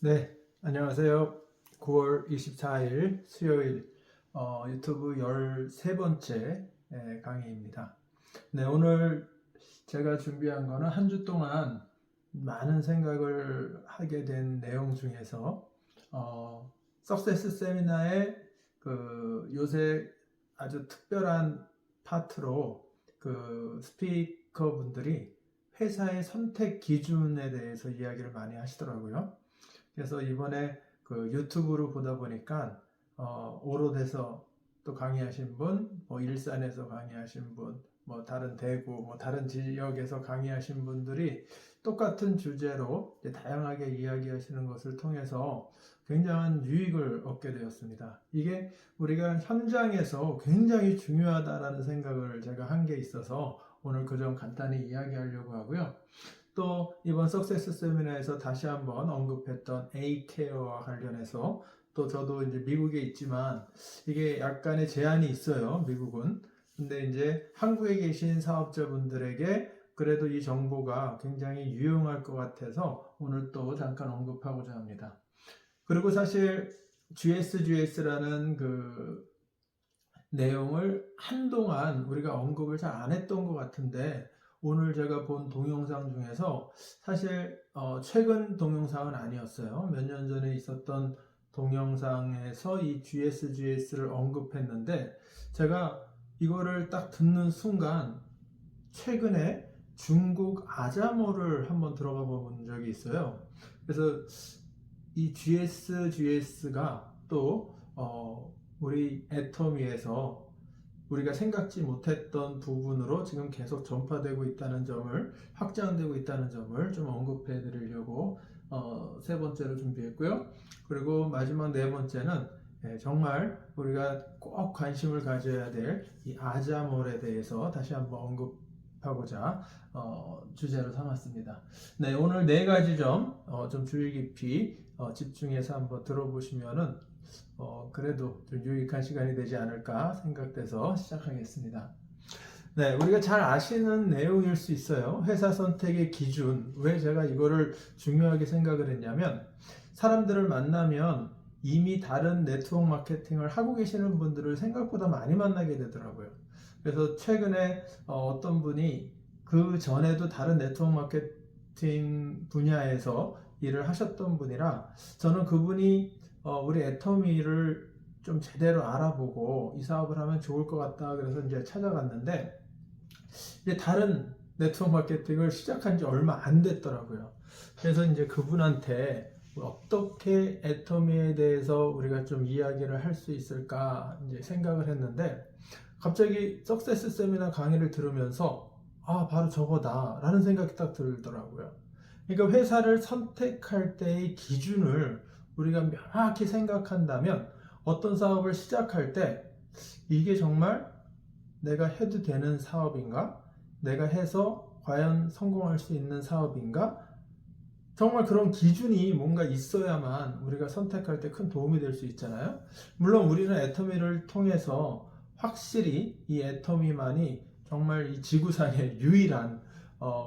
네, 안녕하세요. 9월 24일 수요일 유튜브 13번째 강의입니다. 네, 오늘 제가 준비한 거는 한 주 동안 많은 생각을 하게 된 내용 중에서 석세스 세미나의 요새 아주 특별한 파트로 스피커 분들이 회사의 선택 기준에 대해서 이야기를 많이 하시더라고요. 그래서 이번에 유튜브로 보다 보니까 오롯에서 또 강의하신 분, 뭐 일산에서 강의하신 분, 뭐 다른 대구, 뭐 다른 지역에서 강의하신 분들이 똑같은 주제로 다양하게 이야기하시는 것을 통해서 굉장한 유익을 얻게 되었습니다. 이게 우리가 현장에서 굉장히 중요하다라는 생각을 제가 한 게 있어서 오늘 그 점 간단히 이야기하려고 하고요. 또 이번 석세스 세미나에서 다시 한번 언급했던 A-케어와 관련해서 또 저도 이제 미국에 있지만 이게 약간의 제한이 있어요, 미국은. 근데 이제 한국에 계신 사업자분들에게 그래도 이 정보가 굉장히 유용할 것 같아서 오늘 또 잠깐 언급하고자 합니다. 그리고 사실 GSGS라는 내용을 한동안 우리가 언급을 잘 안 했던 것 같은데 오늘 제가 본 동영상 중에서 사실 최근 동영상은 아니었어요. 몇 년 전에 있었던 동영상에서 이 GSGS를 언급했는데 제가 이거를 딱 듣는 순간 최근에 중국 아자모를 한번 들어가 본 적이 있어요. 그래서 이 GSGS가 또 우리 애터미에서 우리가 생각지 못했던 부분으로 지금 계속 전파되고 있다는 점을, 확장되고 있다는 점을 좀 언급해 드리려고 세 번째로 준비했고요. 그리고 마지막 네 번째는 정말 우리가 꼭 관심을 가져야 될 이 아자몰에 대해서 다시 한번 언급하고자 주제로 삼았습니다. 네, 오늘 네 가지 점 좀 주의 깊이 집중해서 한번 들어보시면은 그래도 좀 유익한 시간이 되지 않을까 생각돼서 시작하겠습니다. 네, 우리가 잘 아시는 내용일 수 있어요. 회사 선택의 기준. 왜 제가 이거를 중요하게 생각을 했냐면, 사람들을 만나면 이미 다른 네트워크 마케팅을 하고 계시는 분들을 생각보다 많이 만나게 되더라고요. 그래서 최근에 어떤 분이 그 전에도 다른 네트워크 마케팅 분야에서 일을 하셨던 분이라 저는 그분이 우리 애터미를 좀 제대로 알아보고 이 사업을 하면 좋을 것 같다 그래서 이제 찾아갔는데 이제 다른 네트워크 마케팅을 시작한 지 얼마 안 됐더라고요. 그래서 이제 그분한테 어떻게 애터미에 대해서 우리가 좀 이야기를 할 수 있을까 이제 생각을 했는데 갑자기 석세스 세미나 강의를 들으면서 바로 저거다 라는 생각이 딱 들더라고요. 그러니까 회사를 선택할 때의 기준을 우리가 명확히 생각한다면 어떤 사업을 시작할 때 이게 정말 내가 해도 되는 사업인가? 내가 해서 과연 성공할 수 있는 사업인가? 정말 그런 기준이 뭔가 있어야만 우리가 선택할 때 큰 도움이 될 수 있잖아요. 물론 우리는 애터미를 통해서 확실히 이 애터미만이 정말 이 지구상의 유일한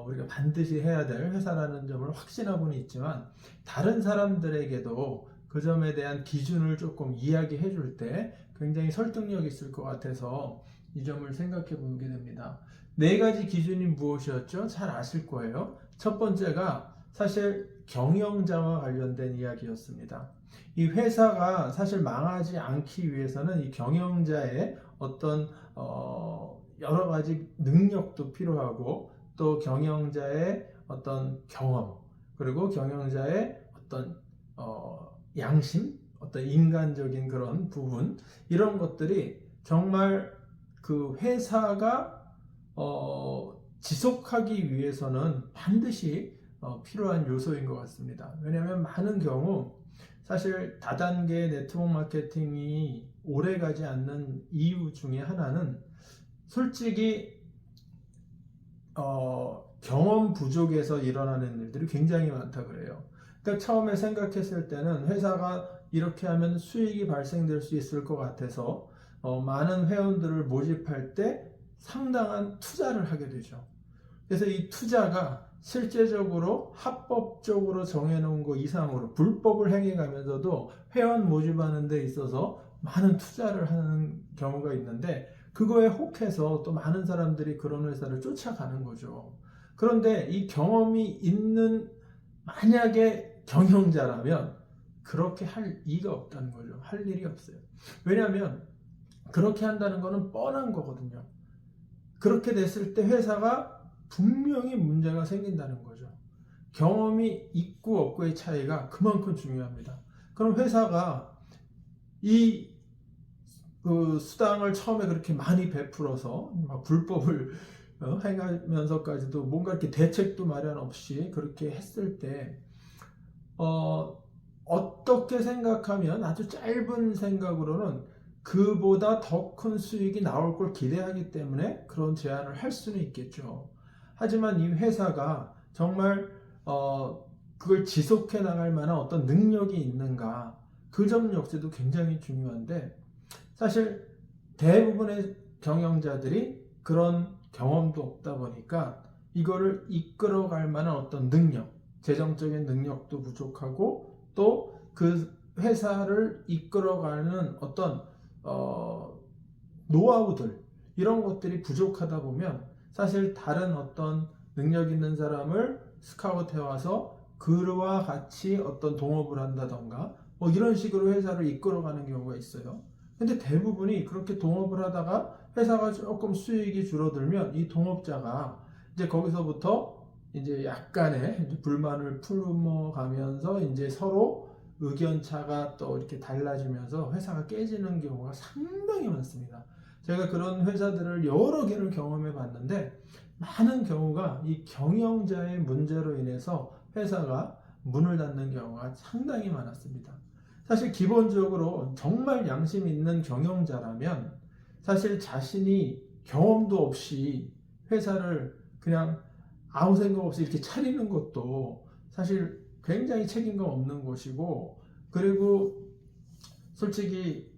우리가 반드시 해야 될 회사라는 점을 확신하고는 있지만 다른 사람들에게도 그 점에 대한 기준을 조금 이야기해 줄 때 굉장히 설득력이 있을 것 같아서 이 점을 생각해 보게 됩니다. 네 가지 기준이 무엇이었죠? 잘 아실 거예요. 첫 번째가 사실 경영자와 관련된 이야기였습니다. 이 회사가 사실 망하지 않기 위해서는 이 경영자의 어떤 여러 가지 능력도 필요하고 또 경영자의 어떤 경험 그리고 경영자의 어떤 양심, 어떤 인간적인 그런 부분 이런 것들이 정말 그 회사가 지속하기 위해서는 반드시 필요한 요소인 것 같습니다. 왜냐하면 많은 경우 사실 다단계 네트워크 마케팅이 오래 가지 않는 이유 중에 하나는 솔직히 경험 부족에서 일어나는 일들이 굉장히 많다 그래요. 그러니까 처음에 생각했을 때는 회사가 이렇게 하면 수익이 발생될 수 있을 것 같아서 많은 회원들을 모집할 때 상당한 투자를 하게 되죠. 그래서 이 투자가 실제적으로 합법적으로 정해놓은 거 이상으로 불법을 행해가면서도 회원 모집하는 데 있어서 많은 투자를 하는 경우가 있는데, 그거에 혹해서 또 많은 사람들이 그런 회사를 쫓아가는 거죠. 그런데 이 경험이 있는 만약에 경영자라면 그렇게 할 이가 없다는 거죠. 할 일이 없어요. 왜냐하면 그렇게 한다는 거는 뻔한 거거든요. 그렇게 됐을 때 회사가 분명히 문제가 생긴다는 거죠. 경험이 있고 없고의 차이가 그만큼 중요합니다. 그럼 회사가 이 그 수당을 처음에 그렇게 많이 베풀어서 막 불법을 행하면서까지도 뭔가 이렇게 대책도 마련 없이 그렇게 했을 때 어떻게 생각하면 아주 짧은 생각으로는 그보다 더 큰 수익이 나올 걸 기대하기 때문에 그런 제안을 할 수는 있겠죠. 하지만 이 회사가 정말 그걸 지속해 나갈 만한 어떤 능력이 있는가, 그 점 역시도 굉장히 중요한데, 사실 대부분의 경영자들이 그런 경험도 없다 보니까 이거를 이끌어갈 만한 어떤 능력, 재정적인 능력도 부족하고, 또 그 회사를 이끌어가는 어떤 노하우들, 이런 것들이 부족하다 보면 사실 다른 어떤 능력 있는 사람을 스카우트 해와서 그와 같이 어떤 동업을 한다던가 뭐 이런 식으로 회사를 이끌어가는 경우가 있어요. 근데 대부분이 그렇게 동업을 하다가 회사가 조금 수익이 줄어들면 이 동업자가 이제 거기서부터 이제 약간의 이제 불만을 품어가면서 이제 서로 의견차가 또 이렇게 달라지면서 회사가 깨지는 경우가 상당히 많습니다. 제가 그런 회사들을 여러 개를 경험해 봤는데, 많은 경우가 이 경영자의 문제로 인해서 회사가 문을 닫는 경우가 상당히 많았습니다. 사실 기본적으로 정말 양심 있는 경영자라면 사실 자신이 경험도 없이 회사를 그냥 아무 생각 없이 이렇게 차리는 것도 사실 굉장히 책임감 없는 것이고, 그리고 솔직히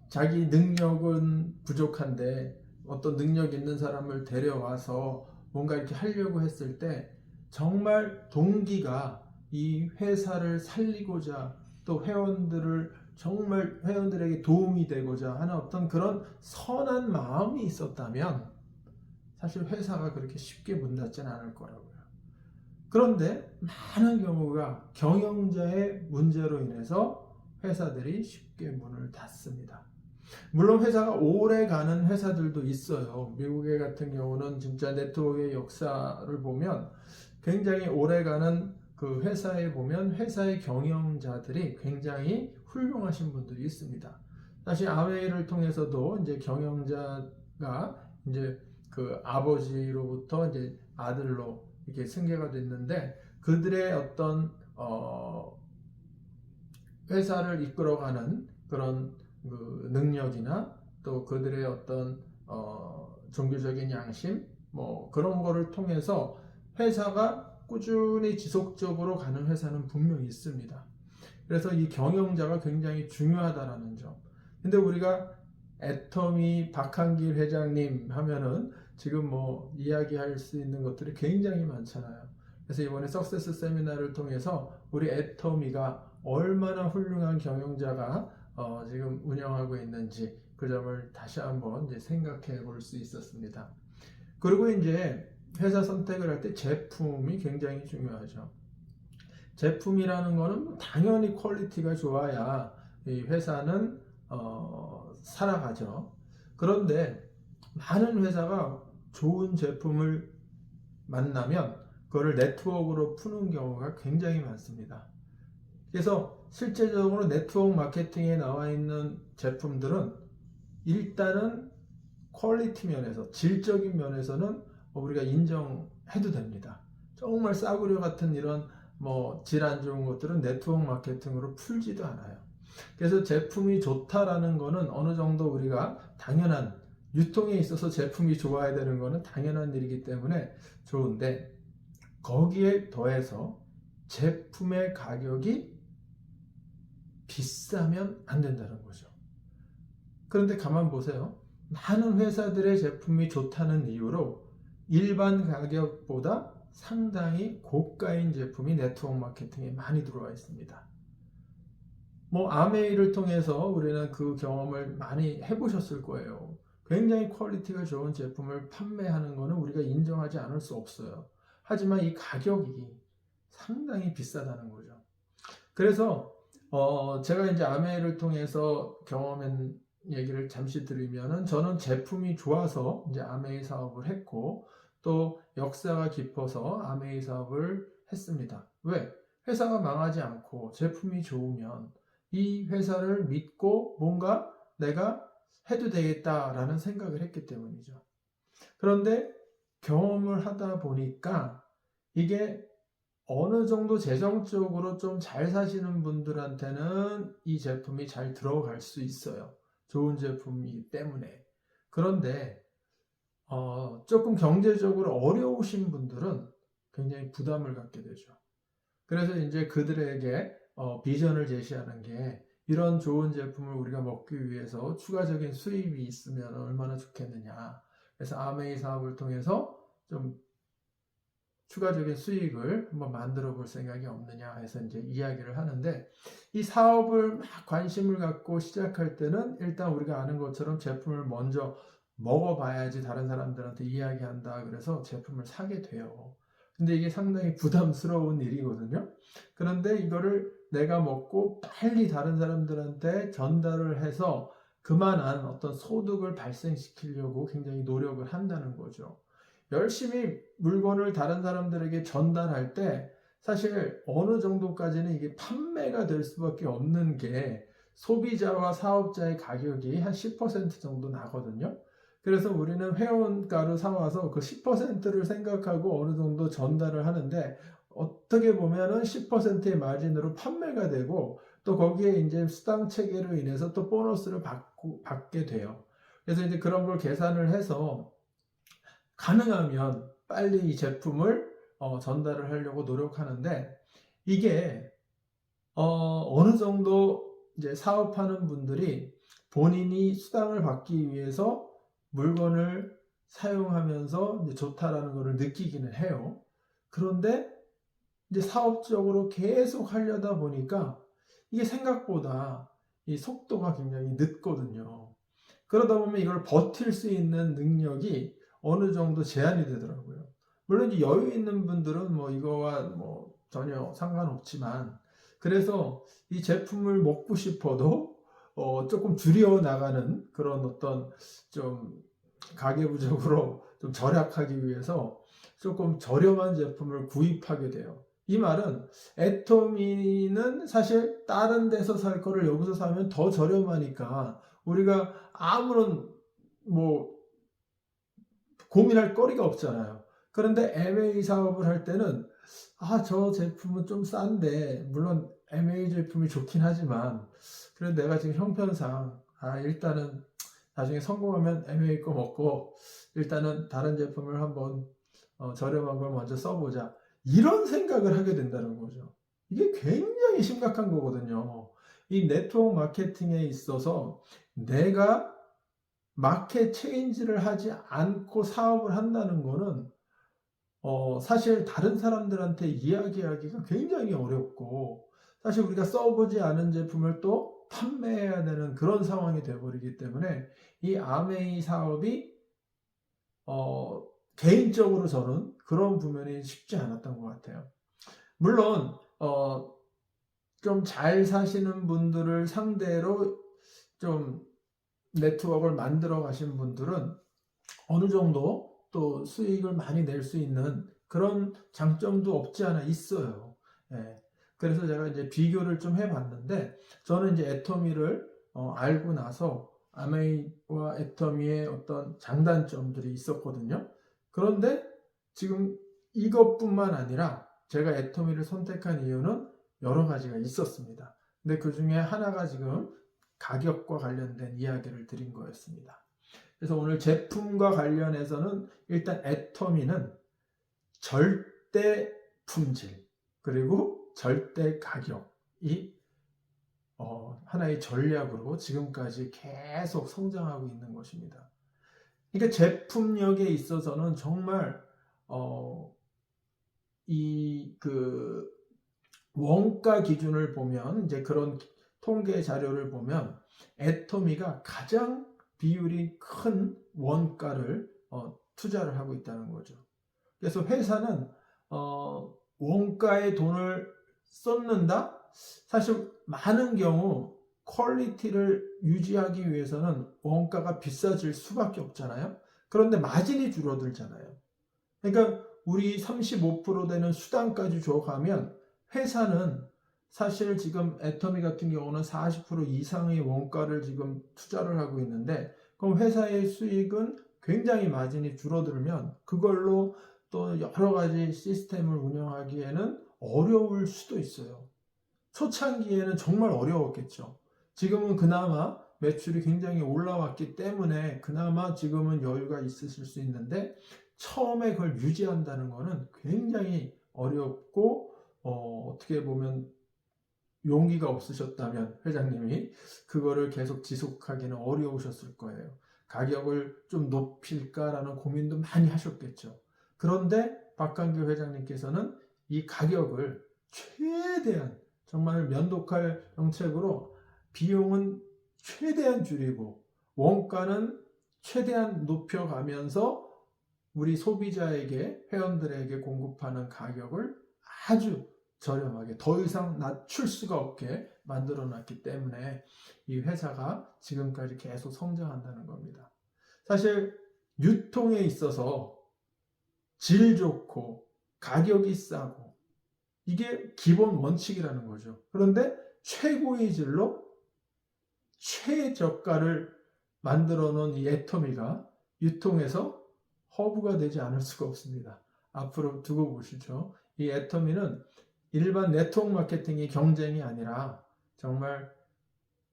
자기 능력은 부족한데 어떤 능력 있는 사람을 데려와서 뭔가 이렇게 하려고 했을 때 정말 동기가 이 회사를 살리고자, 또 회원들을 정말 회원들에게 도움이 되고자 하는 어떤 그런 선한 마음이 있었다면 사실 회사가 그렇게 쉽게 문 닫지는 않을 거라고요. 그런데 많은 경우가 경영자의 문제로 인해서 회사들이 쉽게 문을 닫습니다. 물론 회사가 오래 가는 회사들도 있어요. 미국의 같은 경우는 진짜 네트워크의 역사를 보면 굉장히 오래 가는 그 회사에 보면 회사의 경영자들이 굉장히 훌륭하신 분들이 있습니다. 사실 아웨이를 통해서도 이제 경영자가 이제 그 아버지로부터 이제 아들로 이렇게 승계가 됐는데, 그들의 어떤 회사를 이끌어가는 그런 그 능력이나 또 그들의 어떤 종교적인 양심 뭐 그런 거를 통해서 회사가 꾸준히 지속적으로 가는 회사는 분명히 있습니다. 그래서 이 경영자가 굉장히 중요하다라는 점. 근데 우리가 애터미 박한길 회장님 하면은 지금 뭐 이야기할 수 있는 것들이 굉장히 많잖아요. 그래서 이번에 석세스 세미나를 통해서 우리 애터미가 얼마나 훌륭한 경영자가 지금 운영하고 있는지 그 점을 다시 한번 이제 생각해 볼 수 있었습니다. 그리고 이제 회사 선택을 할 때 제품이 굉장히 중요하죠. 제품이라는 거는 당연히 퀄리티가 좋아야 이 회사는 살아가죠. 그런데 많은 회사가 좋은 제품을 만나면 그거를 네트워크로 푸는 경우가 굉장히 많습니다. 그래서 실제적으로 네트워크 마케팅에 나와 있는 제품들은 일단은 퀄리티 면에서, 질적인 면에서는 우리가 인정해도 됩니다. 정말 싸구려 같은 이런 뭐 질 안 좋은 것들은 네트워크 마케팅으로 풀지도 않아요. 그래서 제품이 좋다라는 거는 어느 정도 우리가 당연한, 유통에 있어서 제품이 좋아야 되는 거는 당연한 일이기 때문에 좋은데, 거기에 더해서 제품의 가격이 비싸면 안 된다는 거죠. 그런데 가만 보세요. 많은 회사들의 제품이 좋다는 이유로 일반 가격보다 상당히 고가인 제품이 네트워크 마케팅에 많이 들어와 있습니다. 뭐 아메이를 통해서 우리는 그 경험을 많이 해보셨을 거예요. 굉장히 퀄리티가 좋은 제품을 판매하는 것은 우리가 인정하지 않을 수 없어요. 하지만 이 가격이 상당히 비싸다는 거죠. 그래서 제가 이제 아메이를 통해서 경험한 얘기를 잠시 드리면은, 저는 제품이 좋아서 이제 아메이 사업을 했고, 또 역사가 깊어서 아메이 사업을 했습니다. 왜? 회사가 망하지 않고 제품이 좋으면 이 회사를 믿고 뭔가 내가 해도 되겠다라는 생각을 했기 때문이죠. 그런데 경험을 하다 보니까 이게 어느 정도 재정적으로 좀 잘 사시는 분들한테는 이 제품이 잘 들어갈 수 있어요. 좋은 제품이기 때문에. 그런데 조금 경제적으로 어려우신 분들은 굉장히 부담을 갖게 되죠. 그래서 이제 그들에게 비전을 제시하는 게, 이런 좋은 제품을 우리가 먹기 위해서 추가적인 수입이 있으면 얼마나 좋겠느냐. 그래서 아메이 사업을 통해서 좀 추가적인 수익을 한번 만들어 볼 생각이 없느냐 해서 이제 이야기를 하는데, 이 사업을 막 관심을 갖고 시작할 때는 일단 우리가 아는 것처럼 제품을 먼저 먹어봐야지 다른 사람들한테 이야기한다 그래서 제품을 사게 돼요. 근데 이게 상당히 부담스러운 일이거든요. 그런데 이거를 내가 먹고 빨리 다른 사람들한테 전달을 해서 그만한 어떤 소득을 발생시키려고 굉장히 노력을 한다는 거죠. 열심히 물건을 다른 사람들에게 전달할 때 사실 어느 정도까지는 이게 판매가 될 수밖에 없는 게, 소비자와 사업자의 가격이 한 10% 정도 나거든요. 그래서 우리는 회원가로 사와서 그 10%를 생각하고 어느 정도 전달을 하는데, 어떻게 보면은 10%의 마진으로 판매가 되고, 또 거기에 이제 수당 체계로 인해서 또 보너스를 받게 돼요. 그래서 이제 그런 걸 계산을 해서 가능하면 빨리 이 제품을 전달을 하려고 노력하는데, 이게 어느 정도 이제 사업하는 분들이 본인이 수당을 받기 위해서 물건을 사용하면서 이제 좋다라는 것을 느끼기는 해요. 그런데 이제 사업적으로 계속 하려다 보니까 이게 생각보다 이 속도가 굉장히 늦거든요. 그러다 보면 이걸 버틸 수 있는 능력이 어느 정도 제한이 되더라고요. 물론 여유 있는 분들은 뭐 이거와 뭐 전혀 상관없지만, 그래서 이 제품을 먹고 싶어도 조금 줄여 나가는 그런 어떤 좀 가계부적으로 좀 절약하기 위해서 조금 저렴한 제품을 구입하게 돼요. 이 말은 애터미는 사실 다른 데서 살 거를 여기서 사면 더 저렴하니까 우리가 아무런 뭐 고민할 거리가 없잖아요. 그런데 MA 사업을 할 때는 저 제품은 좀 싼데, 물론 MA 제품이 좋긴 하지만 그래도 내가 지금 형편상 일단은 나중에 성공하면 MA 거 먹고 일단은 다른 제품을 한번 저렴한 걸 먼저 써보자, 이런 생각을 하게 된다는 거죠. 이게 굉장히 심각한 거거든요. 이 네트워크 마케팅에 있어서 내가 마켓 체인지를 하지 않고 사업을 한다는 거는 사실 다른 사람들한테 이야기하기가 굉장히 어렵고, 사실 우리가 써보지 않은 제품을 또 판매해야 되는 그런 상황이 되어버리기 때문에 이 아메이 사업이 개인적으로 저는 그런 부분이 쉽지 않았던 것 같아요. 물론 좀 잘 사시는 분들을 상대로 좀 네트워크를 만들어 가신 분들은 어느 정도 또 수익을 많이 낼 수 있는 그런 장점도 없지 않아 있어요. 예. 그래서 제가 이제 비교를 좀 해봤는데, 저는 이제 애터미를 알고 나서 아메이와 애터미의 어떤 장단점들이 있었거든요. 그런데 지금 이것뿐만 아니라 제가 애터미를 선택한 이유는 여러 가지가 있었습니다. 근데 그 중에 하나가 지금 가격과 관련된 이야기를 드린 거였습니다. 그래서 오늘 제품과 관련해서는 일단 애터미는 절대 품질 그리고 절대 가격이 하나의 전략으로 지금까지 계속 성장하고 있는 것입니다. 그러니까 제품력에 있어서는 정말 이 원가 기준을 보면 이제 그런 통계 자료를 보면 애터미가 가장 비율이 큰 원가를 투자를 하고 있다는 거죠. 그래서 회사는 원가에 돈을 쏟는다? 사실 많은 경우 퀄리티를 유지하기 위해서는 원가가 비싸질 수밖에 없잖아요. 그런데 마진이 줄어들잖아요. 그러니까 우리 35% 되는 수당까지 줘가면 회사는 사실 지금 애터미 같은 경우는 40% 이상의 원가를 지금 투자를 하고 있는데, 그럼 회사의 수익은 굉장히 마진이 줄어들면 그걸로 또 여러 가지 시스템을 운영하기에는 어려울 수도 있어요. 초창기에는 정말 어려웠겠죠. 지금은 그나마 매출이 굉장히 올라왔기 때문에 그나마 지금은 여유가 있으실 수 있는데, 처음에 그걸 유지한다는 것은 굉장히 어렵고 어떻게 보면 용기가 없으셨다면 회장님이 그거를 계속 지속하기는 어려우셨을 거예요. 가격을 좀 높일까라는 고민도 많이 하셨겠죠. 그런데 박강규 회장님께서는 이 가격을 최대한 정말 면도칼 정책으로 비용은 최대한 줄이고 원가는 최대한 높여가면서 우리 소비자에게, 회원들에게 공급하는 가격을 아주 저렴하게, 더 이상 낮출 수가 없게 만들어 놨기 때문에 이 회사가 지금까지 계속 성장한다는 겁니다. 사실 유통에 있어서 질 좋고 가격이 싸고 이게 기본 원칙이라는 거죠. 그런데 최고의 질로 최저가를 만들어 놓은 이 애터미가 유통에서 허브가 되지 않을 수가 없습니다. 앞으로 두고 보시죠. 이 애터미는 일반 네트워크 마케팅의 경쟁이 아니라 정말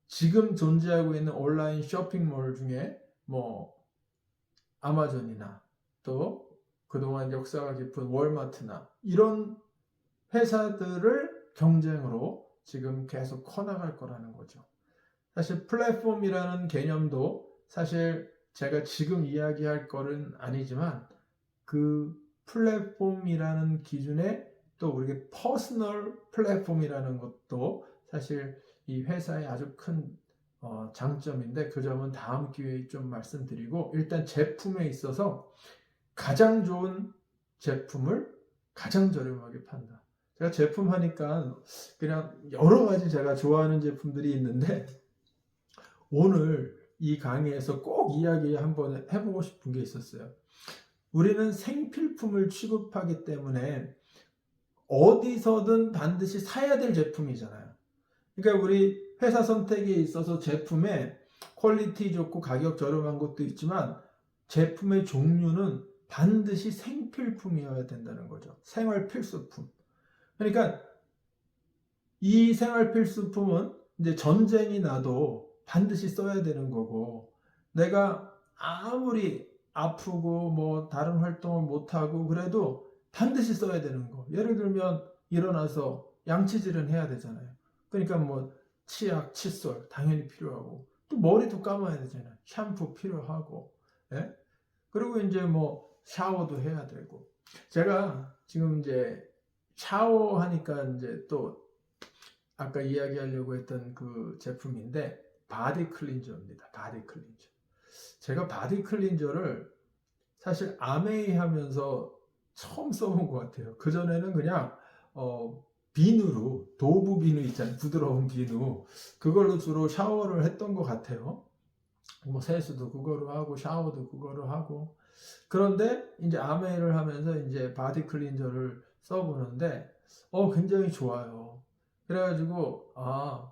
지금 존재하고 있는 온라인 쇼핑몰 중에 뭐 아마존이나 또 그동안 역사가 깊은 월마트나 이런 회사들을 경쟁으로 지금 계속 커나갈 거라는 거죠. 사실 플랫폼이라는 개념도 사실 제가 지금 이야기할 거는 아니지만 그 플랫폼이라는 기준에 또 우리가 퍼스널 플랫폼이라는 것도 사실 이 회사의 아주 큰 장점인데, 그 점은 다음 기회에 좀 말씀드리고, 일단 제품에 있어서 가장 좋은 제품을 가장 저렴하게 판다. 제가 제품 하니까 그냥 여러 가지 제가 좋아하는 제품들이 있는데, 오늘 이 강의에서 꼭 이야기 한번 해보고 싶은 게 있었어요. 우리는 생필품을 취급하기 때문에 어디서든 반드시 사야 될 제품이잖아요. 그러니까 우리 회사 선택에 있어서 제품에 퀄리티 좋고 가격 저렴한 것도 있지만 제품의 종류는 반드시 생필품이어야 된다는 거죠. 생활 필수품. 그러니까 이 생활 필수품은 이제 전쟁이 나도 반드시 써야 되는 거고, 내가 아무리 아프고 뭐 다른 활동을 못하고 그래도 반드시 써야 되는 거. 예를 들면 일어나서 양치질은 해야 되잖아요. 그러니까 뭐 치약, 칫솔 당연히 필요하고, 또 머리도 감아야 되잖아요. 샴푸 필요하고, 예? 그리고 이제 뭐 샤워도 해야 되고. 제가 지금 이제 샤워하니까 이제 또 아까 이야기하려고 했던 그 제품인데 바디 클린저입니다. 바디 클린저. 제가 바디 클린저를 사실 아메이 하면서 처음 써본 것 같아요. 그전에는 그냥 비누로, 도브 비누 있잖아요. 부드러운 비누. 그걸로 주로 샤워를 했던 것 같아요. 뭐 세수도 그거로 하고 샤워도 그거로 하고. 그런데 이제 아메이를 하면서 이제 바디 클린저를 써보는데 굉장히 좋아요. 그래가지고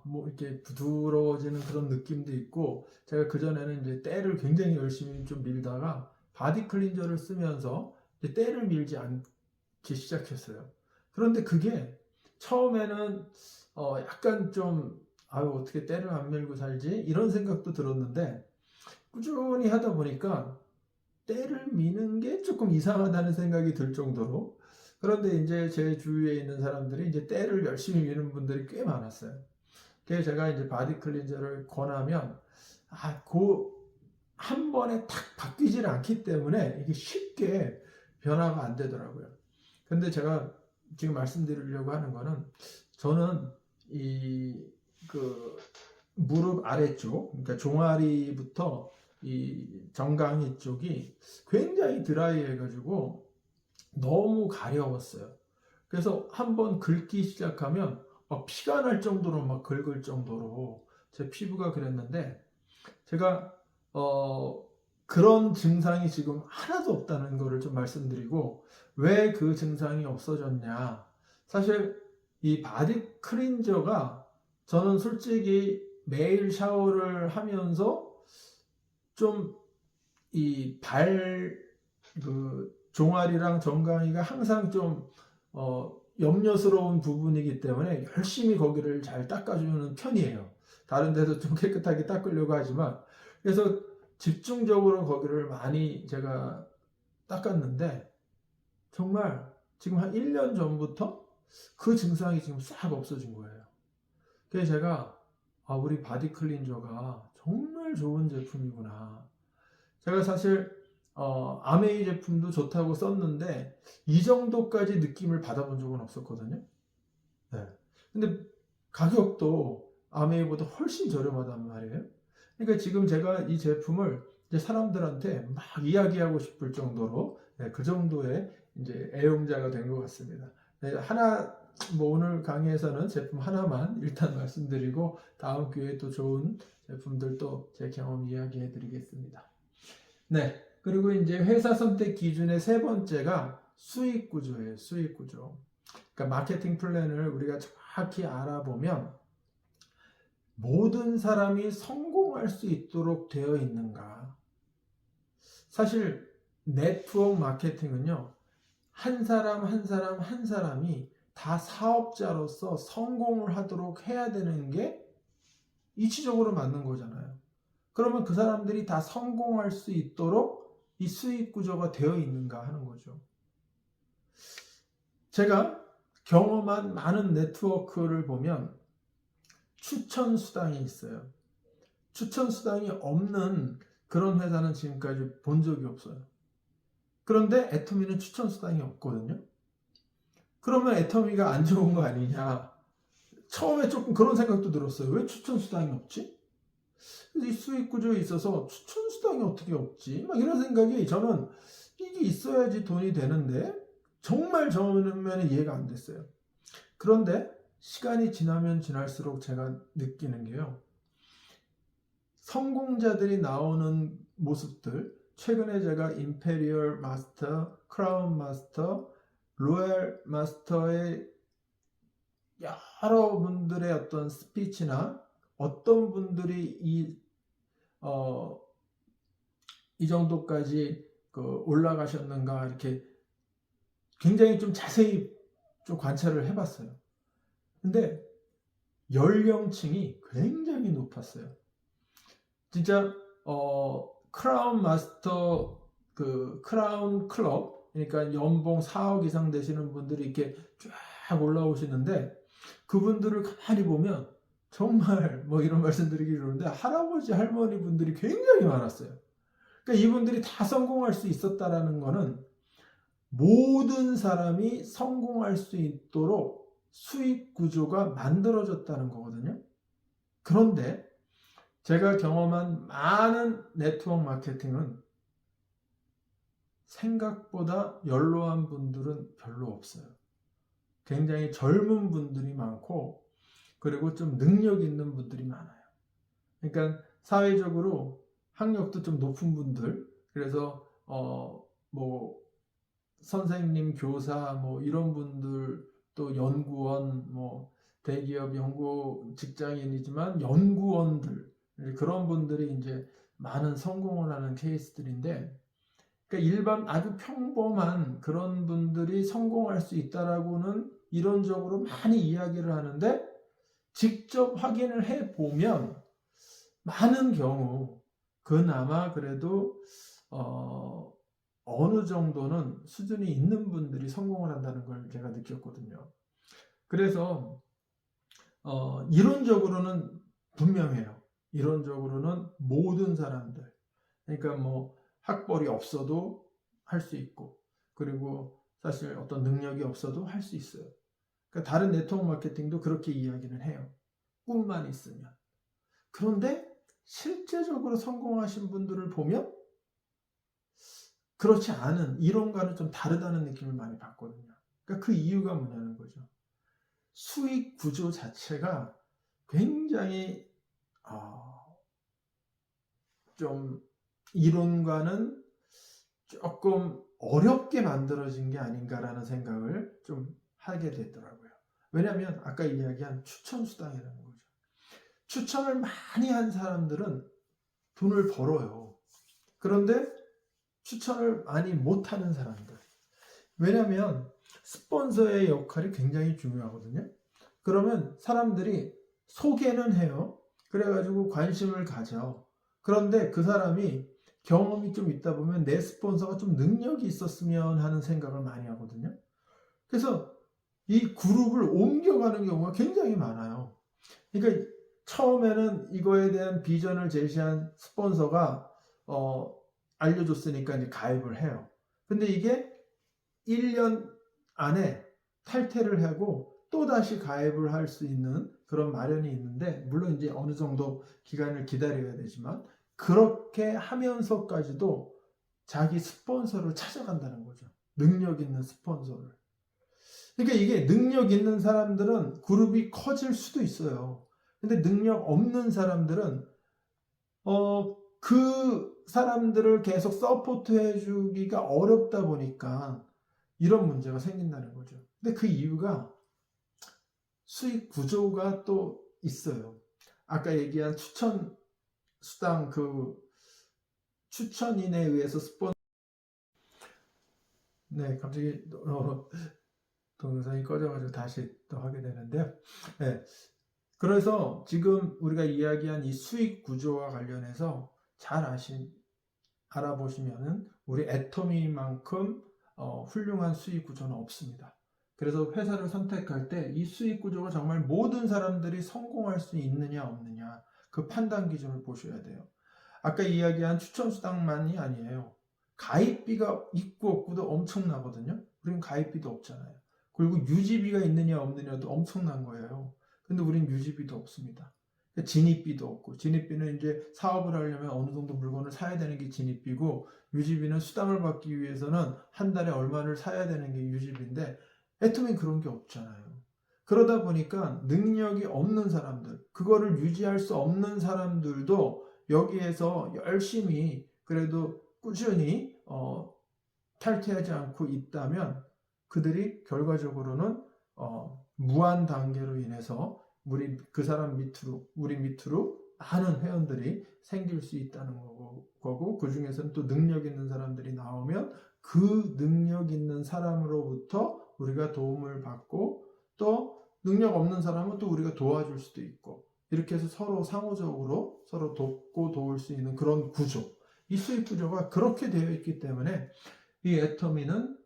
뭐 이렇게 부드러워지는 그런 느낌도 있고, 제가 그전에는 이제 때를 굉장히 열심히 좀 밀다가 바디 클린저를 쓰면서 이제 때를 밀지 않기 시작했어요. 그런데 그게 처음에는 약간 좀 어떻게 때를 안 밀고 살지 이런 생각도 들었는데, 꾸준히 하다 보니까 때를 미는 게 조금 이상하다는 생각이 들 정도로. 그런데 이제 제 주위에 있는 사람들이 이제 때를 열심히 미는 분들이 꽤 많았어요. 그래서 제가 이제 바디 클린저를 권하면 한 번에 탁 바뀌질 않기 때문에 이게 쉽게 변화가 안 되더라고요. 근데 제가 지금 말씀드리려고 하는 거는, 저는 그 무릎 아래쪽, 그러니까 종아리부터 이 정강이 쪽이 굉장히 드라이해가지고 너무 가려웠어요. 그래서 한번 긁기 시작하면 막 피가 날 정도로 막 긁을 정도로 제 피부가 그랬는데, 제가 그런 증상이 지금 하나도 없다는 거를 좀 말씀드리고, 왜 그 증상이 없어졌냐. 사실 이 바디 클린저가, 저는 솔직히 매일 샤워를 하면서 좀 이 그 종아리랑 정강이가 항상 좀 염려스러운 부분이기 때문에 열심히 거기를 잘 닦아주는 편이에요. 다른 데도 좀 깨끗하게 닦으려고 하지만, 그래서 집중적으로 거기를 많이 제가 닦았는데, 정말 지금 한 1년 전부터 그 증상이 지금 싹 없어진 거예요. 그래서 제가, 우리 바디 클린저가 정말 좋은 제품이구나. 제가 사실 아메이 제품도 좋다고 썼는데 이 정도까지 느낌을 받아본 적은 없었거든요. 네. 근데 가격도 아메이보다 훨씬 저렴하단 말이에요. 그러니까 지금 제가 이 제품을 이제 사람들한테 막 이야기하고 싶을 정도로, 네, 그 정도의 이제 애용자가 된 것 같습니다. 네, 뭐 오늘 강의에서는 제품 하나만 일단 말씀드리고, 다음 기회에 또 좋은 제품들 또 제 경험 이야기해 드리겠습니다. 네. 그리고 이제 회사 선택 기준의 세 번째가 수익 구조예요. 수익 구조. 그러니까 마케팅 플랜을 우리가 정확히 알아보면 모든 사람이 성공할 수 있도록 되어 있는가. 사실 네트워크 마케팅은요, 한 사람 한 사람 한 사람이 다 사업자로서 성공을 하도록 해야 되는 게 이치적으로 맞는 거잖아요. 그러면 그 사람들이 다 성공할 수 있도록 이 수익 구조가 되어 있는가 하는 거죠. 제가 경험한 많은 네트워크를 보면 추천 수당이 있어요. 추천 수당이 없는 그런 회사는 지금까지 본 적이 없어요. 그런데 애터미는 추천 수당이 없거든요. 그러면 애터미가 안 좋은 거 아니냐. 처음에 조금 그런 생각도 들었어요. 왜 추천 수당이 없지? 이 수익 구조에 있어서 추천 수당이 어떻게 없지? 막 이런 생각이, 저는 이게 있어야지 돈이 되는데 정말 처음에는 이해가 안 됐어요. 그런데 시간이 지나면 지날수록 제가 느끼는 게요, 성공자들이 나오는 모습들, 최근에 제가 임페리얼 마스터, 크라운 마스터, 로얄 마스터의 여러분들의 어떤 스피치나 어떤 분들이 이 정도까지 올라가셨는가, 이렇게 굉장히 좀 자세히 좀 관찰을 해봤어요. 근데 연령층이 굉장히 높았어요. 진짜 크라운 마스터, 그 크라운 클럽, 그러니까 연봉 4억 이상 되시는 분들이 이렇게 쫙 올라오시는데, 그분들을 가만히 보면 정말 뭐 이런 말씀드리기 그러는데 할아버지 할머니 분들이 굉장히 많았어요. 그러니까 이분들이 다 성공할 수 있었다라는 거는 모든 사람이 성공할 수 있도록 수익 구조가 만들어졌다는 거거든요. 그런데 제가 경험한 많은 네트워크 마케팅은 생각보다 연로한 분들은 별로 없어요. 굉장히 젊은 분들이 많고, 그리고 좀 능력 있는 분들이 많아요. 그러니까 사회적으로 학력도 좀 높은 분들, 그래서 뭐 선생님, 교사, 뭐 이런 분들, 또 연구원, 뭐 대기업 연구 직장인이지만 연구원들, 그런 분들이 이제 많은 성공을 하는 케이스들인데, 그러니까 일반 아주 평범한 그런 분들이 성공할 수 있다라고는 이론적으로 많이 이야기를 하는데, 직접 확인을 해 보면 많은 경우 그나마 그래도 어느 정도는 수준이 있는 분들이 성공을 한다는 걸 제가 느꼈거든요. 그래서 이론적으로는 분명해요. 이론적으로는 모든 사람들, 그러니까 뭐 학벌이 없어도 할 수 있고, 그리고 사실 어떤 능력이 없어도 할 수 있어요. 그러니까 다른 네트워크 마케팅도 그렇게 이야기는 해요. 꿈만 있으면. 그런데 실제적으로 성공하신 분들을 보면 그렇지 않은, 이론과는 좀 다르다는 느낌을 많이 받거든요. 그러니까 그 이유가 뭐냐는 거죠. 수익 구조 자체가 굉장히 좀 이론과는 조금 어렵게 만들어진 게 아닌가라는 생각을 좀 하게 되더라고요. 왜냐하면 아까 이야기한 추천 수당이라는 거죠. 추천을 많이 한 사람들은 돈을 벌어요. 그런데 추천을 많이 못하는 사람들. 왜냐하면 스폰서의 역할이 굉장히 중요하거든요. 그러면 사람들이 소개는 해요. 그래가지고 관심을 가져. 그런데 그 사람이 경험이 좀 있다 보면 내 스폰서가 좀 능력이 있었으면 하는 생각을 많이 하거든요. 그래서 이 그룹을 옮겨가는 경우가 굉장히 많아요. 그러니까 처음에는 이거에 대한 비전을 제시한 스폰서가 알려줬으니까 이제 가입을 해요. 근데 이게 1년 안에 탈퇴를 하고 또 다시 가입을 할 수 있는 그런 마련이 있는데, 물론 이제 어느 정도 기간을 기다려야 되지만 그렇게 하면서까지도 자기 스폰서를 찾아간다는 거죠. 능력 있는 스폰서를. 그러니까 이게 능력 있는 사람들은 그룹이 커질 수도 있어요. 근데 능력 없는 사람들은 그 사람들을 계속 서포트 해주기가 어렵다 보니까 이런 문제가 생긴다는 거죠. 근데 그 이유가 수익 구조가 또 있어요. 아까 얘기한 추천 수당, 그 추천인에 의해서 네, 갑자기 동영상이 꺼져가지고 다시 또 하게 되는데요. 네, 그래서 지금 우리가 이야기한 이 수익 구조와 관련해서 잘 알아보시면은 우리 애터미만큼 훌륭한 수익 구조는 없습니다. 그래서 회사를 선택할 때 이 수익 구조가 정말 모든 사람들이 성공할 수 있느냐 없느냐, 그 판단 기준을 보셔야 돼요. 아까 이야기한 추천 수당만이 아니에요. 가입비가 있고 없고도 엄청나거든요. 우리는 가입비도 없잖아요. 그리고 유지비가 있느냐 없느냐도 엄청난 거예요. 근데 우린 유지비도 없습니다. 진입비도 없고, 진입비는 이제 사업을 하려면 어느 정도 물건을 사야 되는 게 진입비고, 유지비는 수당을 받기 위해서는 한 달에 얼마를 사야 되는 게 유지비인데, 애터미는 그런 게 없잖아요. 그러다 보니까 능력이 없는 사람들, 그거를 유지할 수 없는 사람들도 여기에서 열심히 그래도 꾸준히 탈퇴하지 않고 있다면 그들이 결과적으로는 무한 단계로 인해서 그 사람 밑으로, 우리 밑으로 많은 회원들이 생길 수 있다는 거고, 그 중에서는 또 능력 있는 사람들이 나오면 그 능력 있는 사람으로부터 우리가 도움을 받고, 또 능력 없는 사람은 또 우리가 도와줄 수도 있고, 이렇게 해서 서로 상호적으로 서로 돕고 도울 수 있는 그런 구조, 이 수익 구조가 그렇게 되어 있기 때문에 이 애터미는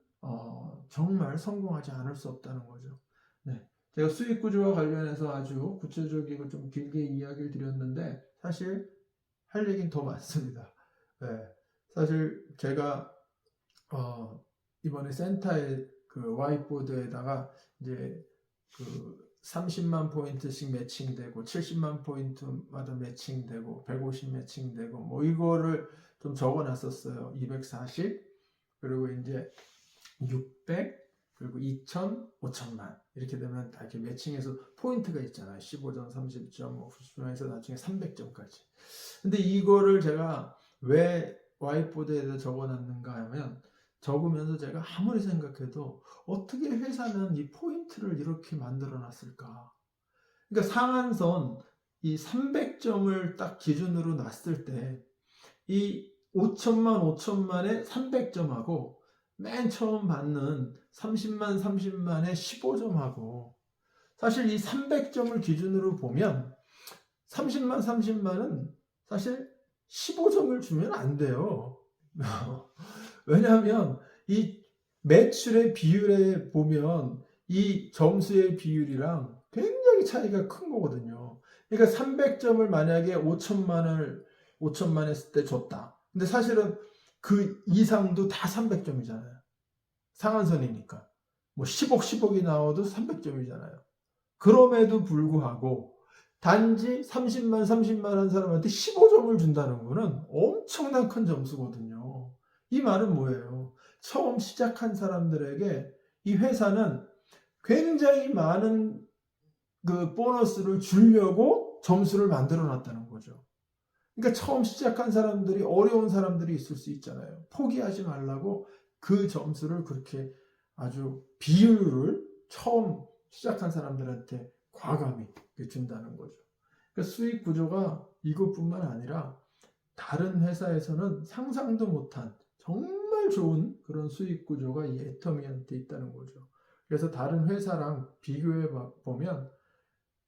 정말 성공하지 않을 수 없다는 거죠. 네. 제가 수익 구조와 관련해서 아주 구체적이고 좀 길게 이야기를 드렸는데, 사실 할 얘기는 더 많습니다. 네. 사실 제가 이번에 센터에 그 와이트보드에다가 이제 그 30만 포인트씩 매칭되고 70만 포인트마다 매칭되고 150 매칭되고 뭐 이거를 좀 적어 놨었어요. 240, 그리고 이제 600, 그리고 2000, 5000만 이렇게 되면 다 이렇게 매칭해서 포인트가 있잖아요. 15점, 30점, 50점에서 나중에 300점까지. 근데 이거를 제가 왜 와이트보드에다 적어 놨는가 하면, 적으면서 제가 아무리 생각해도 어떻게 회사는 이 포인트를 이렇게 만들어 놨을까? 그러니까 상한선 이 300점을 딱 기준으로 놨을 때 이 5천만 5천만에 300점하고 맨 처음 받는 30만 30만에 15점하고, 사실 이 300점을 기준으로 보면 30만 30만은 사실 15점을 주면 안 돼요. 왜냐하면 이 매출의 비율에 보면 이 점수의 비율이랑 굉장히 차이가 큰 거거든요. 그러니까 300점을 만약에 5천만 했을 때 줬다. 근데 사실은 그 이상도 다 300점이잖아요. 상한선이니까. 뭐 10억이 나와도 300점이잖아요. 그럼에도 불구하고 단지 30만 한 사람한테 15점을 준다는 거는 엄청난 큰 점수거든요. 이 말은 뭐예요? 처음 시작한 사람들에게 이 회사는 굉장히 많은 그 보너스를 주려고 점수를 만들어 놨다는 거죠. 그러니까 처음 시작한 사람들이, 어려운 사람들이 있을 수 있잖아요. 포기하지 말라고 그 점수를 그렇게 아주 비율을 처음 시작한 사람들한테 과감히 준다는 거죠. 그러니까 수익 구조가 이것뿐만 아니라 다른 회사에서는 상상도 못한 정말 좋은 그런 수익 구조가 이 애터미한테 있다는 거죠. 그래서 다른 회사랑 비교해 보면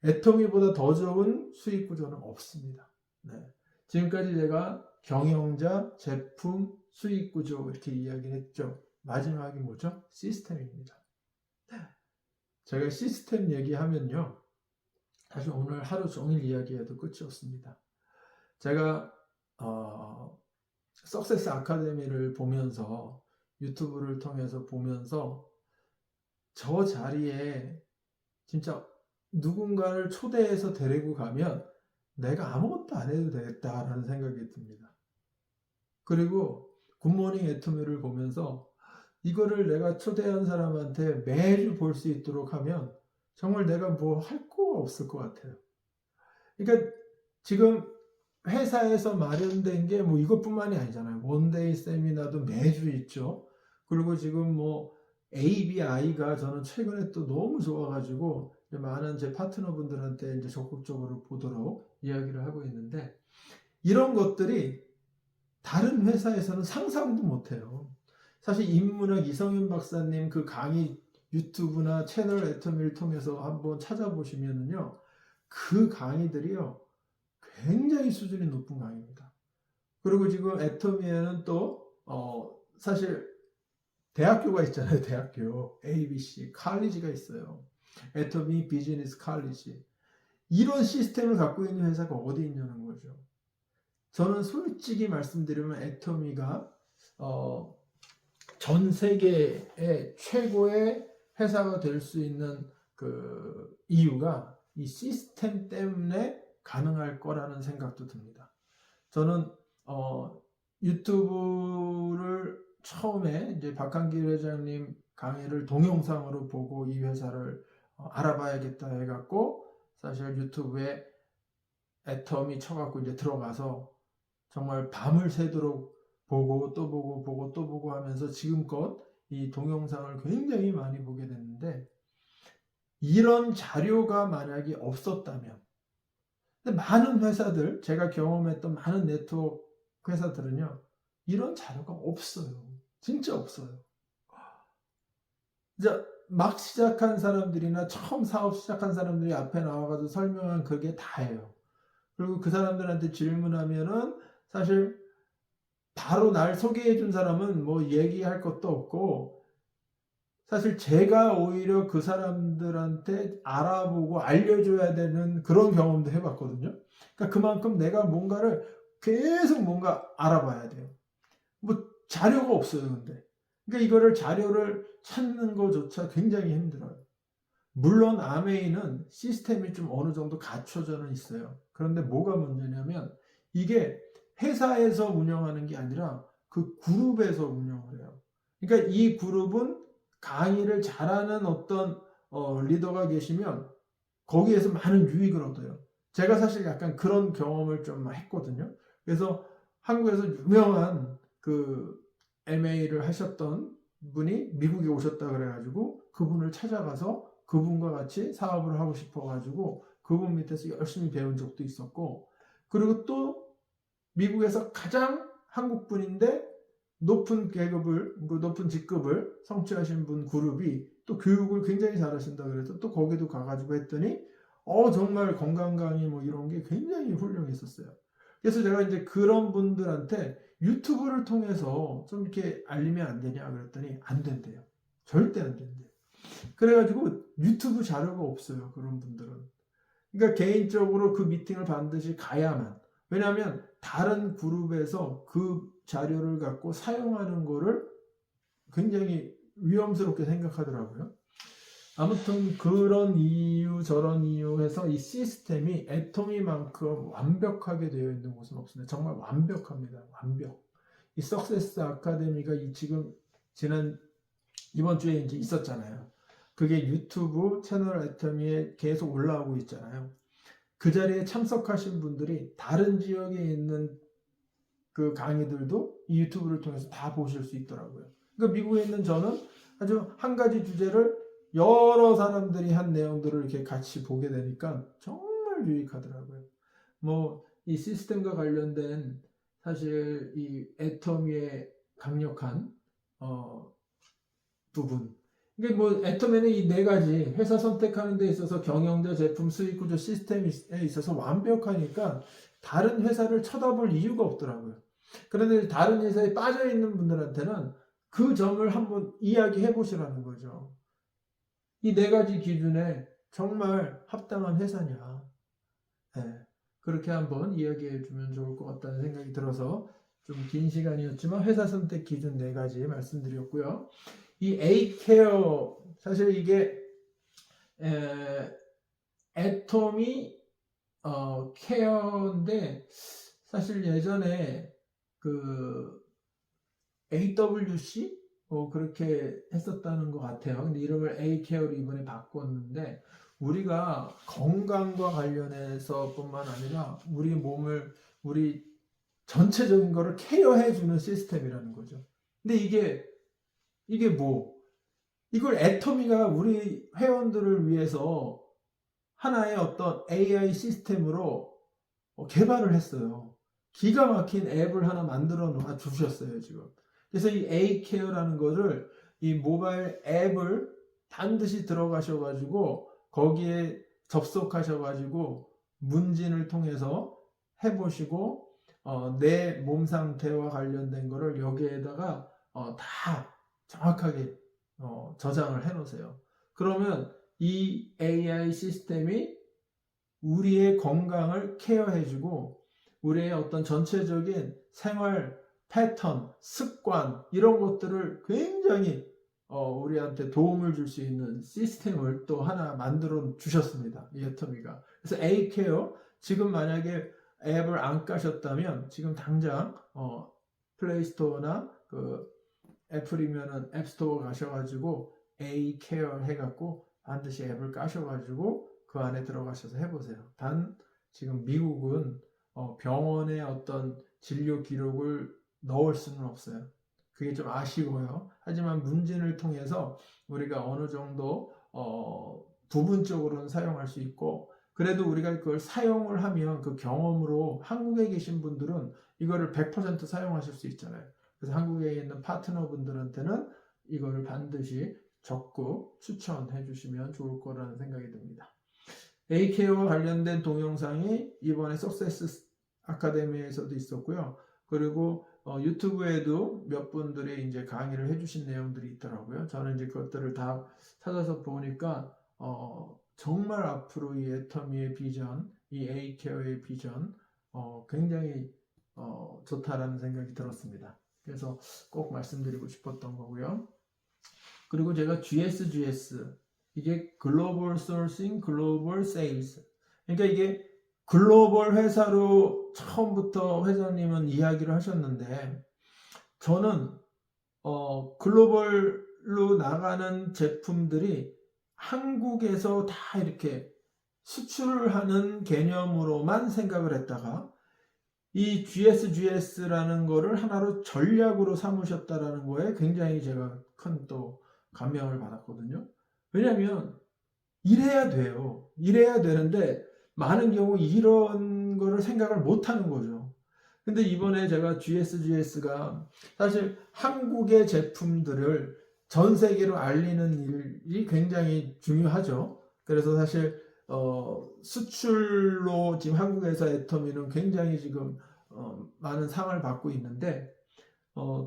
애터미보다 더 좋은 수익 구조는 없습니다. 네. 지금까지 제가 경영자, 제품, 수익 구조 이렇게 이야기를 했죠. 마지막이 뭐죠? 시스템입니다. 제가 시스템 얘기하면요, 사실 오늘 하루 종일 이야기해도 끝이 없습니다. 제가 석세스 아카데미를 보면서, 유튜브를 통해서 보면서 저 자리에 진짜 누군가를 초대해서 데리고 가면 내가 아무것도 안 해도 되겠다라는 생각이 듭니다. 그리고 굿모닝 애터미를 보면서 이거를 내가 초대한 사람한테 매주 볼 수 있도록 하면 정말 내가 뭐 할 거 없을 것 같아요. 그러니까 지금 회사에서 마련된 게 뭐 이것뿐만이 아니잖아요. 원데이 세미나도 매주 있죠. 그리고 지금 뭐 ABI가 저는 최근에 또 너무 좋아가지고 많은 제 파트너분들한테 이제 적극적으로 보도록 이야기를 하고 있는데, 이런 것들이 다른 회사에서는 상상도 못해요. 사실 인문학 이성윤 박사님 그 강의 유튜브나 채널 애터미를 통해서 한번 찾아보시면은요, 그 강의들이요 굉장히 수준이 높은 강의입니다. 그리고 지금 애터미에는 또 사실 대학교가 있잖아요. 대학교 ABC 칼리지가 있어요. 애터미 비즈니스 칼리지. 이런 시스템을 갖고 있는 회사가 어디 있냐는 거죠. 저는 솔직히 말씀드리면 애터미가 전 세계의 최고의 회사가 될 수 있는 그 이유가 이 시스템 때문에 가능할 거라는 생각도 듭니다. 저는 유튜브를 처음에 이제 박한길 회장님 강의를 동영상으로 보고 이 회사를 알아봐야겠다 해갖고 사실 유튜브에 애터미 쳐갖고 이제 들어가서 정말 밤을 새도록 보고 또 보고 보고 또 보고 하면서 지금껏 이 동영상을 굉장히 많이 보게 됐는데, 이런 자료가 만약에 없었다면, 근데 많은 회사들, 제가 경험했던 많은 네트워크 회사들은요 이런 자료가 없어요. 진짜 없어요. 이제 막 시작한 사람들이나 처음 사업 시작한 사람들이 앞에 나와가지고 설명한 그게 다예요. 그리고 그 사람들한테 질문하면은 사실 바로 날 소개해 준 사람은 뭐 얘기할 것도 없고, 사실 제가 오히려 그 사람들한테 알아보고 알려줘야 되는 그런 경험도 해봤거든요. 그러니까 그만큼 내가 뭔가를 계속 뭔가 알아봐야 돼요. 뭐 자료가 없어요. 근데 그러니까 이거를 자료를 찾는 것조차 굉장히 힘들어요. 물론 아메이는 시스템이 좀 어느 정도 갖춰져는 있어요. 그런데 뭐가 문제냐면 이게 회사에서 운영하는 게 아니라 그 그룹에서 운영을 해요. 그러니까 이 그룹은 강의를 잘하는 어떤 리더가 계시면 거기에서 많은 유익을 얻어요. 제가 사실 약간 그런 경험을 좀 했거든요. 그래서 한국에서 유명한 그 MA를 하셨던 분이 미국에 오셨다 그래가지고 그분을 찾아가서 그분과 같이 사업을 하고 싶어가지고 그분 밑에서 열심히 배운 적도 있었고, 그리고 또 미국에서 가장 한국 분인데 높은 계급을, 높은 직급을 성취하신 분 그룹이 또 교육을 굉장히 잘하신다 그래서 또 거기도 가가지고 했더니 정말 건강 강의 뭐 이런 게 굉장히 훌륭했었어요. 그래서 제가 이제 그런 분들한테 유튜브를 통해서 좀 이렇게 알리면 안 되냐 그랬더니 안 된대요. 절대 안 된대요. 그래가지고 유튜브 자료가 없어요. 그런 분들은. 그러니까 개인적으로 그 미팅을 반드시 가야만. 왜냐하면 다른 그룹에서 그 자료를 갖고 사용하는 거를 굉장히 위험스럽게 생각하더라고요. 아무튼 그런 이유 저런 이유 해서 이 시스템이 애토미만큼 완벽하게 되어 있는 곳은 없습니다. 정말 완벽합니다. 완벽. 이 석세스 아카데미가 지금 이번 주에 이제 있었잖아요. 그게 유튜브 채널 애터미에 계속 올라오고 있잖아요. 그 자리에 참석하신 분들이 다른 지역에 있는 그 강의들도 이 유튜브를 통해서 다 보실 수 있더라고요. 그러니까 미국에 있는 저는 아주 한 가지 주제를 여러 사람들이 한 내용들을 이렇게 같이 보게 되니까 정말 유익하더라고요. 뭐 이 시스템과 관련된 사실 이 애터미의 강력한 부분. 이게 뭐 애터미는 이 네 가지 회사 선택하는 데 있어서 경영자, 제품, 수익 구조, 시스템에 있어서 완벽하니까 다른 회사를 쳐다볼 이유가 없더라고요. 그런데 다른 회사에 빠져 있는 분들한테는 그 점을 한번 이야기해 보시라는 거죠. 이 네 가지 기준에 정말 합당한 회사냐. 네. 그렇게 한번 이야기해 주면 좋을 것 같다는 생각이 들어서 좀 긴 시간이었지만 회사 선택 기준 네 가지 말씀드렸고요. 이 A케어 사실 이게 애토미 케어인데 사실 예전에 그 AWC 그렇게 했었다는 것 같아요. 근데 이름을 A케어로 이번에 바꿨는데 우리가 건강과 관련해서 뿐만 아니라 우리 몸을 우리 전체적인 거를 케어해 주는 시스템이라는 거죠. 근데 이게 이걸 애토미가 우리 회원들을 위해서 하나의 어떤 AI 시스템으로 개발을 했어요. 기가 막힌 앱을 하나 만들어 놓아 주셨어요, 지금. 그래서 이 A케어라는 거를 이 모바일 앱을 반드시 들어가셔가지고 거기에 접속하셔가지고 문진을 통해서 해보시고 내 몸 상태와 관련된 거를 여기에다가 다 정확하게 저장을 해 놓으세요. 그러면 이 AI 시스템이 우리의 건강을 케어해주고 우리의 어떤 전체적인 생활 패턴, 습관 이런 것들을 굉장히 우리한테 도움을 줄 수 있는 시스템을 또 하나 만들어 주셨습니다. 이 애터미가. 그래서 A케어 지금 만약에 앱을 안 까셨다면 지금 당장 플레이스토어나 그 애플이면은 앱스토어 가셔가지고 A케어 해갖고 반드시 앱을 까셔가지고 그 안에 들어가셔서 해보세요. 단 지금 미국은 병원의 어떤 진료 기록을 넣을 수는 없어요. 그게 좀 아쉬워요. 하지만 문진을 통해서 우리가 어느 정도 부분적으로는 사용할 수 있고 그래도 우리가 그걸 사용을 하면 그 경험으로 한국에 계신 분들은 이거를 100% 사용하실 수 있잖아요. 그래서 한국에 있는 파트너분들한테는 이거를 반드시 적극 추천해 주시면 좋을 거라는 생각이 듭니다. A케어와 관련된 동영상이 이번에 석세스 아카데미에서도 있었고요. 그리고 유튜브에도 몇 분들이 이제 강의를 해주신 내용들이 있더라고요. 저는 이제 그것들을 다 찾아서 보니까 정말 앞으로 이 애터미의 비전, 이 A케어의 비전 굉장히 좋다라는 생각이 들었습니다. 그래서 꼭 말씀드리고 싶었던 거고요. 그리고 제가 GSGS 이게 글로벌 소싱, 글로벌 세일즈. 그러니까 이게 글로벌 회사로 처음부터 회장님은 이야기를 하셨는데 저는 글로벌로 나가는 제품들이 한국에서 다 이렇게 수출을 하는 개념으로만 생각을 했다가 이 GSGS라는 거를 하나로 전략으로 삼으셨다라는 거에 굉장히 제가 큰 또 감명을 받았거든요. 왜냐하면 이래야 돼요. 이래야 되는데 많은 경우 이런 거를 생각을 못 하는 거죠. 근데 이번에 제가 GSGS가 사실 한국의 제품들을 전 세계로 알리는 일이 굉장히 중요하죠. 그래서 사실 수출로 지금 한국에서 애터미는 굉장히 지금 많은 상을 받고 있는데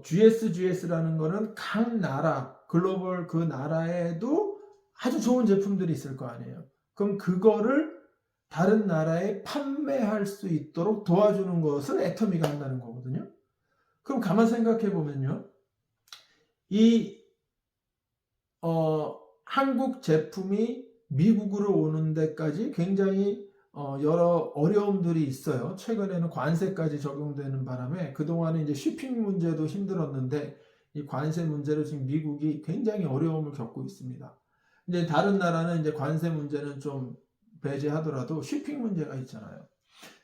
GSGS라는 거는 각 나라 글로벌 그 나라에도 아주 좋은 제품들이 있을 거 아니에요. 그럼 그거를 다른 나라에 판매할 수 있도록 도와주는 것을 애터미가 한다는 거거든요. 그럼 가만 생각해 보면요. 이 한국 제품이 미국으로 오는 데까지 굉장히 여러 어려움들이 있어요. 최근에는 관세까지 적용되는 바람에 그동안은 이제 쉬핑 문제도 힘들었는데 이 관세 문제로 지금 미국이 굉장히 어려움을 겪고 있습니다. 이제 다른 나라는 이제 관세 문제는 좀 배제하더라도 쉬핑 문제가 있잖아요.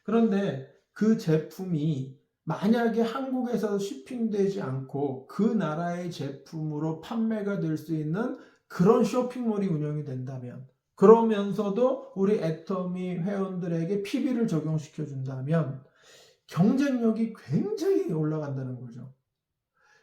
그런데 그 제품이 만약에 한국에서 쇼핑되지 않고 그 나라의 제품으로 판매가 될 수 있는 그런 쇼핑몰이 운영이 된다면, 그러면서도 우리 애터미 회원들에게 PB를 적용시켜 준다면 경쟁력이 굉장히 올라간다는 거죠.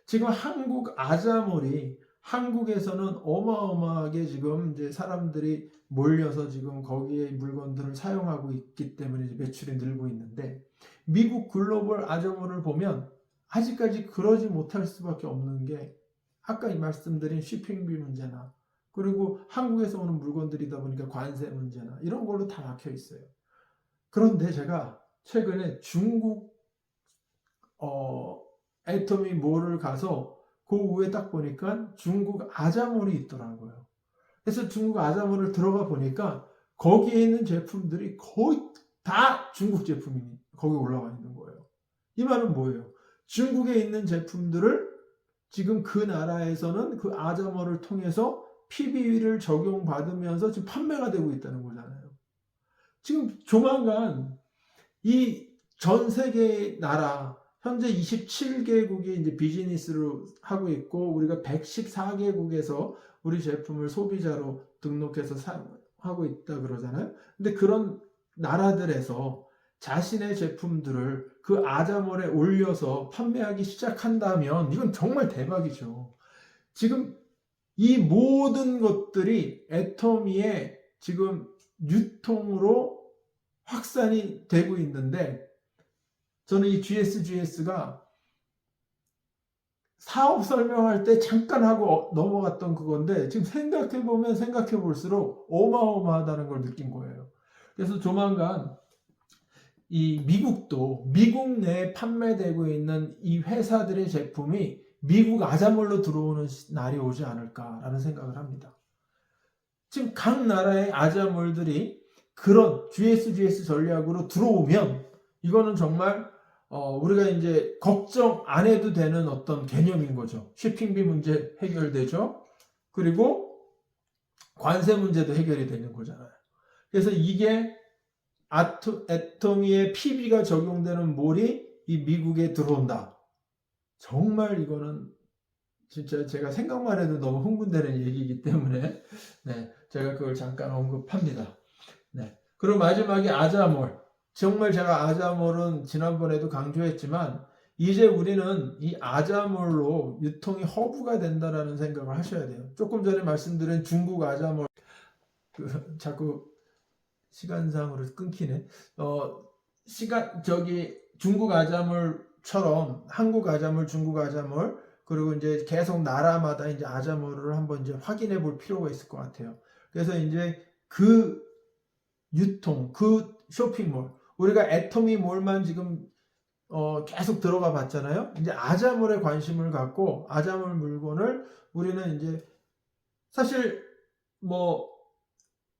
지금 한국 아자몰이 한국에서는 어마어마하게 지금 이제 사람들이 몰려서 지금 거기에 물건들을 사용하고 있기 때문에 매출이 늘고 있는데, 미국 글로벌 아자몰을 보면 아직까지 그러지 못할 수밖에 없는 게 아까 말씀드린 쇼핑비 문제나, 그리고 한국에서 오는 물건들이다 보니까 관세 문제나 이런 걸로 다 막혀 있어요. 그런데 제가 최근에 중국 애터미 몰을 가서 그 위에 딱 보니까 중국 아자몰이 있더라고요. 그래서 중국 아자몰을 들어가 보니까 거기에 있는 제품들이 거의 다 중국 제품이 거기 올라와 있는 거예요. 이 말은 뭐예요? 중국에 있는 제품들을 지금 그 나라에서는 그 아자몰을 통해서 PB를 적용받으면서 지금 판매가 되고 있다는 거잖아요. 지금 조만간 이 전 세계 나라 현재 27개국이 이제 비즈니스로 하고 있고, 우리가 114개국에서 우리 제품을 소비자로 등록해서 하고 있다 그러잖아요. 근데 그런 나라들에서 자신의 제품들을 그 아자몰에 올려서 판매하기 시작한다면 이건 정말 대박이죠. 지금 이 모든 것들이 애터미의 지금 유통으로 확산이 되고 있는데, 저는 이 GSGS가 사업 설명할 때 잠깐 하고 넘어갔던 그건데 지금 생각해보면 생각해볼수록 어마어마하다는 걸 느낀 거예요. 그래서 조만간 이 미국도 미국 내에 판매되고 있는 이 회사들의 제품이 미국 아자몰로 들어오는 날이 오지 않을까라는 생각을 합니다. 지금 각 나라의 아자몰들이 그런 GSGS 전략으로 들어오면 이거는 정말 우리가 이제 걱정 안 해도 되는 어떤 개념인 거죠. 쇼핑비 문제 해결되죠. 그리고 관세 문제도 해결이 되는 거잖아요. 그래서 이게 애터미의 PB가 적용되는 몰이 이 미국에 들어온다. 정말 이거는 진짜 제가 생각만 해도 너무 흥분되는 얘기이기 때문에 네, 제가 그걸 잠깐 언급합니다. 네. 그리고 마지막에 아자몰. 정말 제가 아자몰은 지난번에도 강조했지만 이제 우리는 이 아자몰로 유통이 허브가 된다라는 생각을 하셔야 돼요. 조금 전에 말씀드린 중국 아자몰, 자꾸 시간상으로 끊기네. 중국 아자몰처럼 한국 아자몰, 중국 아자몰, 그리고 이제 계속 나라마다 이제 아자몰을 한번 이제 확인해 볼 필요가 있을 것 같아요. 그래서 이제 그 유통, 그 쇼핑몰, 우리가 애터미 몰만 지금 계속 들어가 봤잖아요. 이제 아자몰에 관심을 갖고 아자몰 물건을 우리는 이제 사실 뭐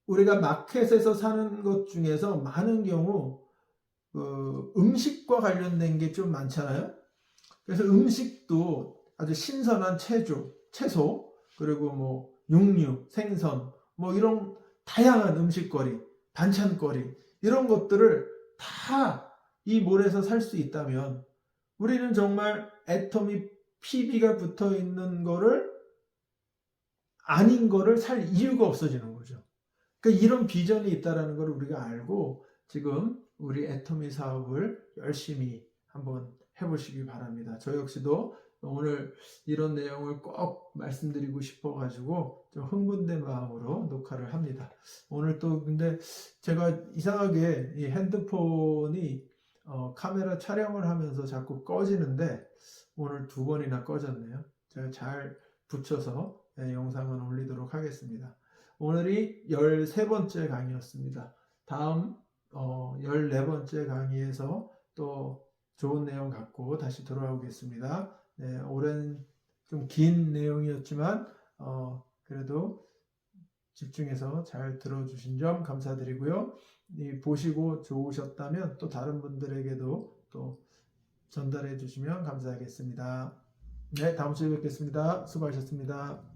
우리가 마켓에서 사는 것 중에서 많은 경우 음식과 관련된 게 좀 많잖아요. 그래서 음식도 아주 신선한 채소, 그리고 뭐 육류, 생선, 뭐 이런 다양한 음식거리, 반찬거리, 이런 것들을 다 이 몰에서 살 수 있다면 우리는 정말 애터미 PB가 붙어 있는 거를 아닌 거를 살 이유가 없어지는 거죠. 그러니까 이런 비전이 있다는 걸 우리가 알고 지금 우리 애터미 사업을 열심히 한번 해보시기 바랍니다. 저 역시도 오늘 이런 내용을 꼭 말씀드리고 싶어가지고 좀 흥분된 마음으로 녹화를 합니다. 오늘 또 근데 제가 이상하게 이 핸드폰이 카메라 촬영을 하면서 자꾸 꺼지는데 오늘 2번이나 꺼졌네요. 제가 잘 붙여서 영상을 올리도록 하겠습니다. 오늘이 13번째 강의였습니다. 다음 14번째 강의에서 또 좋은 내용 갖고 다시 돌아오겠습니다. 네, 오랜 좀 긴 내용이었지만 그래도 집중해서 잘 들어주신 점 감사드리고요. 보시고 좋으셨다면 또 다른 분들에게도 또 전달해 주시면 감사하겠습니다. 네, 다음 주에 뵙겠습니다. 수고하셨습니다.